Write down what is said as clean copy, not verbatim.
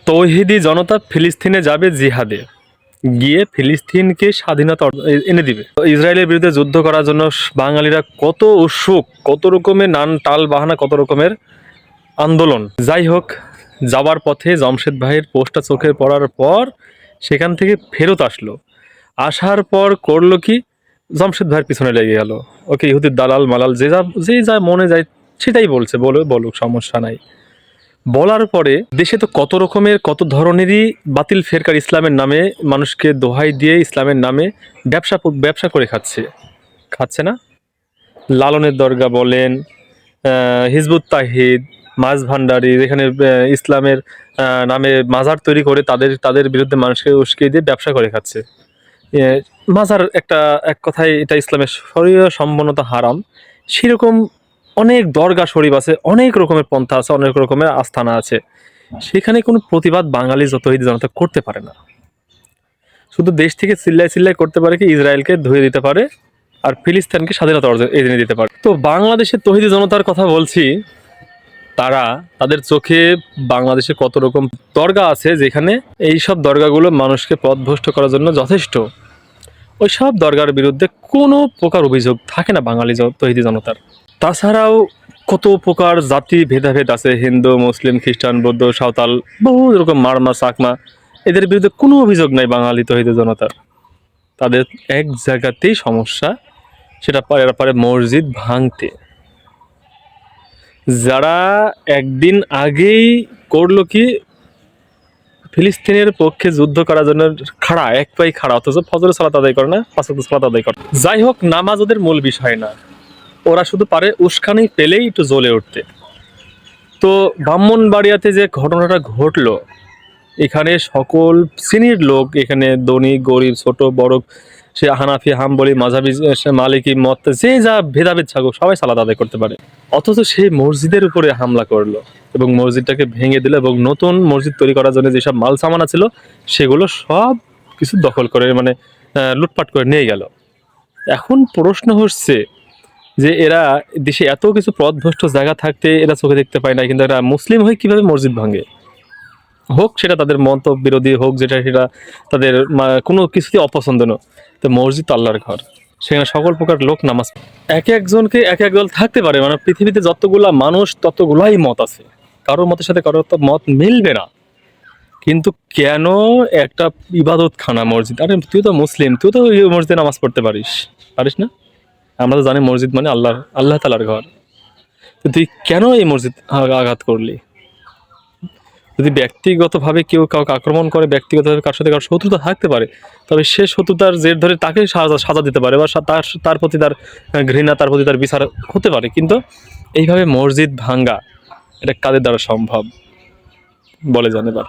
তৌহিদি জনতা ফিলিস্তিনে যাবে জিহাদে, গিয়ে ফিলিস্তিনকে স্বাধীনতা এনে দিবে। ইসরায়েলের বিরুদ্ধে যুদ্ধ করার জন্য বাঙালিরা কত উৎসুক, কত রকমের নান টাল বাহানা, কত রকমের আন্দোলন। যাই হোক, যাবার পথে জামশেদ ভাইয়ের পোস্টটা চোখে পড়ার পর সেখান থেকে ফেরত আসলো। আসার পর করলো কি, জামশেদ ভাইয়ের পিছনে লেগে গেল। ওকে ইহুদির দালাল মালাল যে যা মনে যায় সেটাই বলছে, বলুক, সমস্যা নাই। বলার পরে দেশে তো কত রকমের কত ধরনেরই বাতিল ফেরকার ইসলামের নামে মানুষকে দোহাই দিয়ে ইসলামের নামে ব্যবসা করে খাচ্ছে না? লালনের দরগা বলেন, হিজবুত তাহিদ, মাছ ভান্ডারি, যেখানে ইসলামের নামে মাজার তৈরি করে তাদের বিরুদ্ধে মানুষকে উস্কে দিয়ে ব্যবসা করে খাচ্ছে। মাজার এক কথায় এটা ইসলামের শরীয় সম্পন্নতা হারাম। সেরকম অনেক দরগা শরীফ আছে, অনেক রকমের পন্থা আছে, অনেক রকমের আস্থানা আছে, সেখানে কোনো প্রতিবাদ বাঙালি তৌহিদি জনতা করতে পারে না। শুধু দেশ থেকে চিল্লাই করতে পারে কি, ইসরায়েলকে ধুয়ে দিতে পারে আর ফিলিস্তিনকে স্বাধীনতা অর্জন এনে দিতে পারে। তো বাংলাদেশের তৌহিদি জনতার কথা বলছি, তাদের চোখে বাংলাদেশে কত রকম দরগা আছে, যেখানে এইসব দরগাগুলো মানুষকে পথভ্রষ্ট করার জন্য যথেষ্ট। ওই সব দরগার বিরুদ্ধে কোনো প্রকার অভিযোগ থাকে না বাঙালি তৌহিদি জনতার। তাছাড়াও কত প্রকার জাতি ভেদাভেদ আছে, হিন্দু, মুসলিম, খ্রিস্টান, বৌদ্ধ, সাঁওতাল, বহু রকম মারমা চাকমা, এদের বিরুদ্ধে কোনো অভিযোগ নাই বাঙালি তৌহিদি জনতার। তাদের এক জায়গাতেই সমস্যা, সেটা পারে মসজিদ ভাঙতে। যারা একদিন আগেই করলো কি, ফিলিস্তিনের পক্ষে যুদ্ধ করার জন্য এক পাই খাড়া, অথচ ফজরের সালাত আদায় করে না, পাঁচ ওয়াক্ত সালাত আদায় করে। যাই হোক, নামাজ ওদের মূল বিষয় না, ওরা শুধু পারে উস্কানি পেলেই একটু জ্বলে উঠতে। তো ব্রাহ্মণবাড়িয়াতে যে ঘটনাটা ঘটলো, এখানে সকল শ্রেণীর লোক, এখানে ধনী গরিব ছোট বড়, সে হানাফি হাম্বলি মাঝাবি মালিকি মত, যে যা ভেদাভেদ থাকুক, সবাই সালাত আদায় করতে পারে। অথচ সেই মসজিদের উপরে হামলা করলো এবং মসজিদটাকে ভেঙে দিল, এবং নতুন মসজিদ তৈরি করার জন্য যেসব মাল সামানা ছিল সেগুলো সব কিছু দখল করে, লুটপাট করে নিয়ে গেল। এখন প্রশ্ন হচ্ছে যে এরা দেশে এত কিছু পথভ্রষ্ট জায়গা থাকতে এরা চোখে দেখতে পায় না, কিন্তু এরা মুসলিম হয়ে কিভাবে মসজিদ ভাঙে? হোক সেটা তাদের মত বিরোধী হোক, সেটা তাদের কোনো কিছুতেই অপছন্দ নয়। তো মসজিদ আল্লাহর ঘর, সেখানে সকল প্রকার লোক নামাজ, এক একজনকে এক এক দল থাকতে পারে, পৃথিবীতে যতগুলা মানুষ ততগুলাই মত আছে, কারোর মতের সাথে কারোর তো মত মিলবে না। কিন্তু কেন একটা ইবাদত খানা মসজিদ? আরে তুই তো মুসলিম, তুই তো মসজিদে নামাজ পড়তে পারিস না? আমরা তো জানি মসজিদ মানে আল্লাহ তাআলার ঘর। তো তুই কেন এই মসজিদ আঘাত করলি? যদি ব্যক্তিগতভাবে কেউ কাউকে আক্রমণ করে, ব্যক্তিগতভাবে কার সাথে কারোর শত্রুতা থাকতে পারে, তবে সে শত্রুতার জের ধরে তাকে সাজা দিতে পারে, বা তার প্রতি তার ঘৃণা, তার প্রতি তার বিচার হতে পারে। কিন্তু এইভাবে মসজিদ ভাঙ্গা, এটা কাদের দ্বারা সম্ভব বলে জানেন? এবার